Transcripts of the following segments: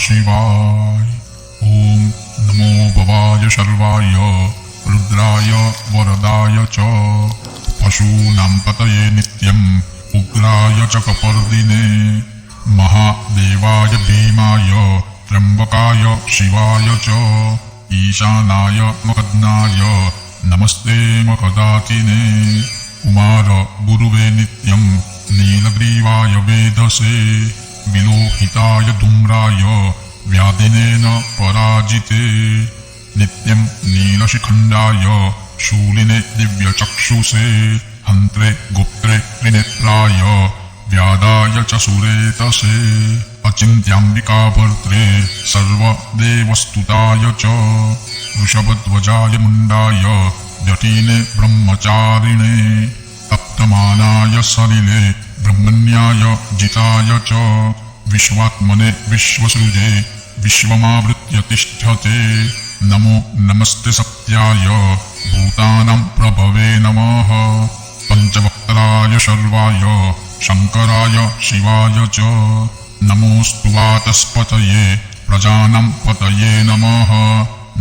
शिवाय। ॐ नमो भवाय शर्वाय रुद्राय वरदाय च पशूनां पतये नित्यम् उग्राय च कपर्दिने महादेवाय भीमाय त्र्यम्बकाय शिवाय च ईशानाय मकद्नाय नमस्ते मकदाकिने कुमार गुरुवे नित्यम् नीलग्रीवाय वेदसे विलोहिताय धूम्राय व्याधिनेन पराजिते नित्यं नीलशिखण्डाय शूलिने दिव्यचक्षुषे हन्त्रे गुप्त्रे त्रिनेत्राय व्यादाय च सुरेतसे अचिन्त्याम्बिकाभर्त्रे सर्वदेवस्तुताय च वृषभध्वजाय मुण्डाय जटिने ब्रह्मचारिणे तप्तमानाय सलिले ब्रह्मण्याय जिताय च विश्वात्मने विश्वसृजे विश्वमावृत्य तिष्ठते नमो नमस्ते सत्याय भूतानां प्रभवे नमः पंचवक्त्राय शर्वाय शंकराय शिवाय च नमोऽस्तु वातस्पतये प्रजानां पतये नमः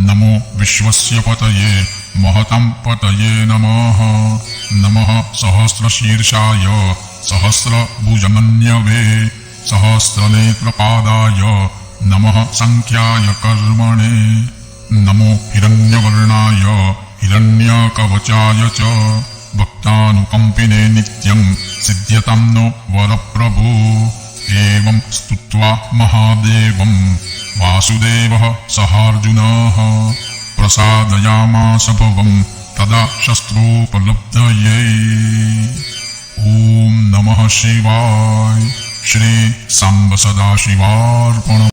नमो विश्वस्य पतये महतां पतये नमः नमः सहस्रशीर्षाय सहस्रभुजमन्यवे सहस्रनेत्रपादाय नमः संख्याय कर्मणे नमो हिरण्यवर्णाय हिरण्यकवचाय च भक्तानुकम्पिने नित्यं सिद्ध्यतां नो वरप्रभो एवं स्तुत्वा महादेवं वासुदेवः सहार्जुनः प्रसादयामास भवं तदा शस्त्रोपलब्धये। ॐ नमः शिवाय। श्री सांब सदाशिवार्पणम्।